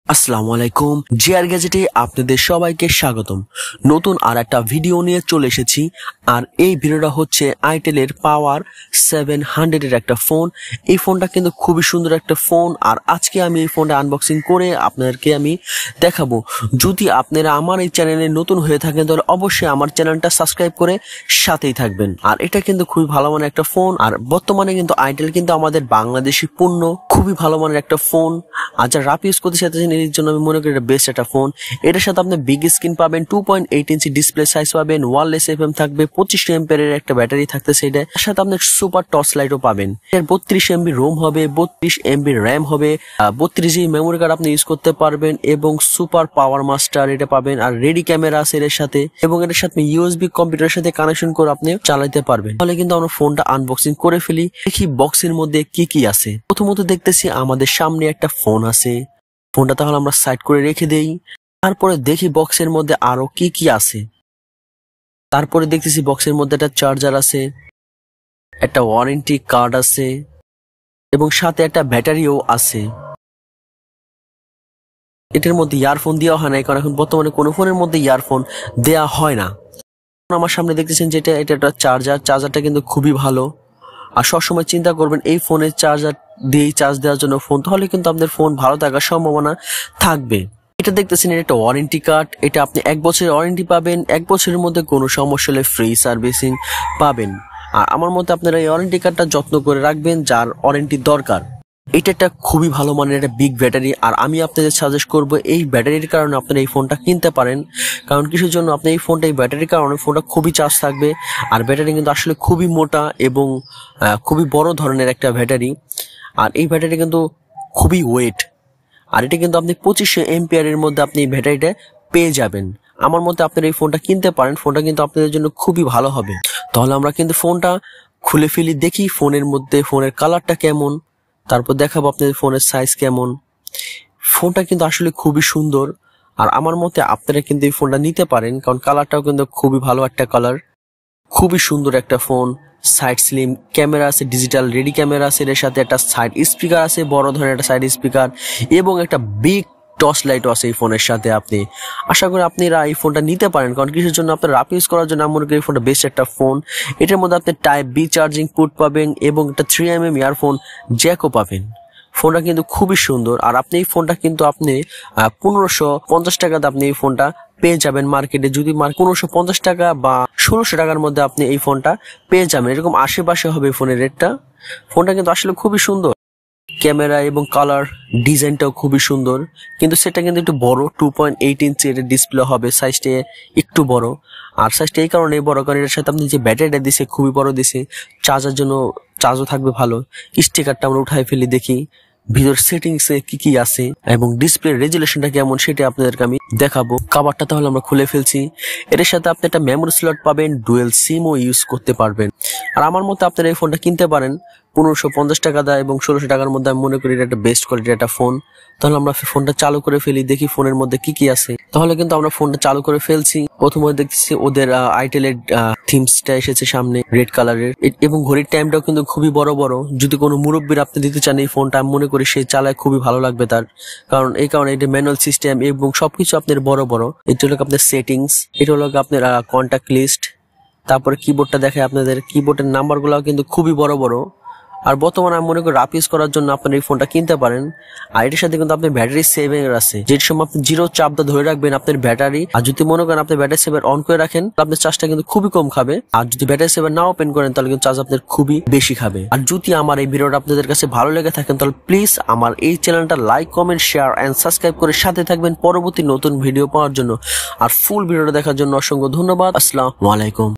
আসসালামু আলাইকুম, জিআর গ্যাজেটে আপনাদের সবাইকে স্বাগতম। নতুন আর একটা ভিডিও নিয়ে চলে এসেছি। আর এই ভিডিওটা হচ্ছে আইটেলের পাওয়ার 700 এর একটা ফোন। এই ফোনটা কিন্তু খুবই সুন্দর একটা ফোন। আর আজকে আমি এই ফোনটা আনবক্সিং করে আপনাদেরকে আমি দেখাবো। যদি আপনারা আমার এই চ্যানেলে নতুন হয়ে থাকেন তাহলে অবশ্যই আমার চ্যানেলটা সাবস্ক্রাইব করে সাথেই থাকবেন। আর এটা কিন্তু খুবই ভালো মানের একটা ফোন। আর বর্তমানে কিন্তু আইটেল কিন্তু আমাদের বাংলাদেশি পণ্য, খুবই ভালো মানের একটা ফোন। আর যারা রাপ ইউজ করতে চাইতেছেন এর জন্য আমি মনে করি এটা বেস্ট একটা ফোন। এটার সাথে আপনি বিগ স্ক্রিন পাবেন, 2.8 ইঞ্চি ডিসপ্লে সাইজ পাবেন, ওয়্যারলেস এফএম থাকবে, 25 এর একটা ব্যাটারি থাকতেছে। এটার সাথে আপনি সুপার টর্চ লাইটও পাবেন। এর 32 MB রোম হবে, 32 MB র্যাম হবে, 32 GB মেমোরি কার্ড আপনি ইউজ করতে পারবেন এবং সুপার পাওয়ার মাস্টার এটা পাবেন। আর রেডি ক্যামেরা আছে এর সাথে এবং এটার সাথে ইউএসবি কম্পিউটারের সাথে কানেকশন করে আপনি চালাতে পারবেন। তাহলে কিন্তু আমরা ফোনটা আনবক্সিং করে ফেলি, দেখি বক্সের মধ্যে কি কি আছে। প্রথমত দেখতেছি আমাদের সামনে একটা ফোন আছে। ফোনটা তাহলে আমরা সাইড করে রেখে দেই। তারপরে দেখি বক্সের মধ্যে আরো কি কি আছে। তারপরে দেখতেছি বক্সের মধ্যে একটা চার্জার আছে, একটা ওয়ারেন্টি কার্ড আছে এবং সাথে একটা ব্যাটারিও আছে। এটার মধ্যে ইয়ারফোন দেওয়া হয় না, কারণ এখন বর্তমানে কোনো ফোনের মধ্যে ইয়ারফোন দেয়া হয় না। আমার সামনে দেখতেছেন যেটা এটা একটা চার্জারটা কিন্তু খুবই ভালো। আর সবসময় চিন্তা করবেন এই ফোনের চার্জার দিয়েই চার্জ দেওয়ার জন্য ফোন, তাহলে কিন্তু আপনাদের ফোন ভালো থাকার সম্ভাবনা থাকবে। এটা দেখতেছেন এটা একটা ওয়ারেন্টি কার্ড। এটা আপনি 1 বছরের ওয়ারেন্টি পাবেন। 1 বছরের মধ্যে কোনো সমস্যা হলে ফ্রি সার্ভিসিং পাবেন। আর আমার মতে আপনারা এই ওয়ারেন্টি কার্ডটা যত্ন করে রাখবেন যার ওয়ারেন্টি দরকার। এটা একটা খুবই ভালো মানের একটা বিগ ব্যাটারি। আর আমি আপনাদের সাজেস্ট করব এই ব্যাটারির কারণে আপনারা এই ফোনটা কিনতে পারেন। কারণ কিসের জন্য আপনি এই ফোনটা, এই ব্যাটারির কারণে ফোনটা খুবই চার্জ থাকবে। আর ব্যাটারি কিন্তু আসলে খুবই মোটা এবং খুবই বড় ধরনের একটা ব্যাটারি। আর এই ব্যাটারি কিন্তু খুবই ওয়েট। আর এটা কিন্তু আপনি 2500 এর মধ্যে আপনি এই ব্যাটারিটা পেয়ে যাবেন। আমার মতে আপনারা এই ফোনটা কিনতে পারেন। ফোনটা কিন্তু আপনাদের জন্য খুবই ভালো হবে। তাহলে আমরা কিন্তু ফোনটা খুলে ফেলি, দেখি ফোনের মধ্যে ফোনের কালারটা কেমন, তারপর দেখাবো আপনাদের ফোনের সাইজ কেমন। ফোনটা কিন্তু আসলে খুবই সুন্দর। আর আমার মতে আপনারা কিন্তু এই ফোনটা নিতে পারেন, কারণ কালারটাও কিন্তু খুবই ভালো একটা কালার। খুবই সুন্দর একটা ফোন। সাইড স্লিম ক্যামেরা আছে, ডিজিটাল রেডি ক্যামেরা আছে, এর সাথে একটা সাইড স্পিকার আছে, বড় ধরনের একটা সাইড স্পিকার এবং একটা বিগ টর্চ লাইটও আছে এই ফোনের সাথে। আপনি আশা করি আপনারা এই ফোনটা নিতে পারেন, কারণ কিসের জন্য আপনার রাপ ইউজ করার জন্য আমার এই ফোনটা বেস্ট একটা ফোন। এটার মধ্যে আপনি টাইপ বি চার্জিং পোর্ট পাবেন এবং একটা 3mm ইয়ারফোন জ্যাকও পাবেন। ফোনটা কিন্তু খুবই সুন্দর। আর আপনি এই ফোনটা কিন্তু আপনি 1550 টাকাতে আপনি এই ফোনটা পেয়ে যাবেন মার্কেটে। যদি 1550 টাকা বা 1600 টাকার মধ্যে আপনি এই ফোনটা পেয়ে যাবেন, এরকম আশেপাশে হবে ফোনের রেটটা। ফোনটা কিন্তু আসলে খুবই সুন্দর। ক্যামেরা এবং কালার ডিজাইনটাও খুবই সুন্দর, কিন্তু সেটা কিন্তু একটু বড়। 2.8 ইঞ্চি এর ডিসপ্লে হবে, সাইজটা একটু বড়। আর সাইজটা এই কারণে বড় কারণ এর সাথে আপনি যে ব্যাটারিটা দিছে খুবই বড় দিছে। চার্জার জন্য চার্জও থাকবে ভালো। স্টিকারটা আমরা উঠাই ফেলি, দেখি ভিতর সেটিংসে কি কি আছে এবং ডিসপ্লে রেজুলেশনটা কেমন সেটা আপনাদেরকে আমি দেখাবো। কভারটা তাহলে আমরা খুলে ফেলছি। এর সাথে আপনি একটা মেমোরি স্লট পাবেন, ডুয়েল সিমও ইউজ করতে পারবেন। আর আমার মতে আপনারা এই ফোনটা কিনতে পারেন 1550 টাকা দেয় এবং 1600 টাকার মধ্যে। আমি মনে করি এটা একটা বেস্ট কোয়ালিটির একটা ফোন। তাহলে আমরা ফোনটা চালু করে ফেলি, দেখি ফোনের মধ্যে কি কি আছে। তাহলে কিন্তু আমরা ফোনটা চালু করে ফেলছি। প্রথমে দেখতেছি ওদের আইটেলের থিমসটা এসেছে সামনে রেড কালারের এবং ঘড়ির টাইমটাও কিন্তু খুবই বড় বড়। যদি কোনো মুরব্বীর আপনি দিতে চান এই ফোনটা, আমি মনে করি সে চালায় খুবই ভালো লাগবে তার, কারণ এই কারণে এটা ম্যানুয়াল সিস্টেম এবং সবকিছু আপনার বড় বড়। এটা হলো আপনার সেটিংস, এটা হলো আপনার কন্ট্যাক্ট লিস্ট। তারপরে কিবোর্ডটা দেখে আপনাদের, কিবোর্ডের নাম্বারগুলোও কিন্তু খুবই বড় বড়। আর বর্তমানে আমি মনে করি রাপ ইউজ করার জন্য আপনার এই ফোনটা কিনতে পারেন। আর এটার সাথে কিন্তু আপনার ব্যাটারি সেভিং আছে, যেটার সময় আপনি জিরো চাপটা ধরে রাখবেন আপনার ব্যাটারি। আর যদি মনে করেন আপনি ব্যাটারি সেভার অন করে রাখেন, আপনার চার্জটা কিন্তু খুবই কম খাবে। আর যদি ব্যাটারি সেভার না ওপেন করেন তাহলে কিন্তু চার্জ আপনার খুবই বেশি খাবে। আর যদি আমার এই ভিডিওটা আপনাদের কাছে ভালো লেগে থাকেন তাহলে প্লিজ আমার এই চ্যানেলটা like, comment, share and subscribe করে সাথে থাকবেন পরবর্তী নতুন ভিডিও পাওয়ার জন্য। আর ফুল ভিডিওটা দেখার জন্য অসংখ্য ধন্যবাদ। আসসালামু আলাইকুম।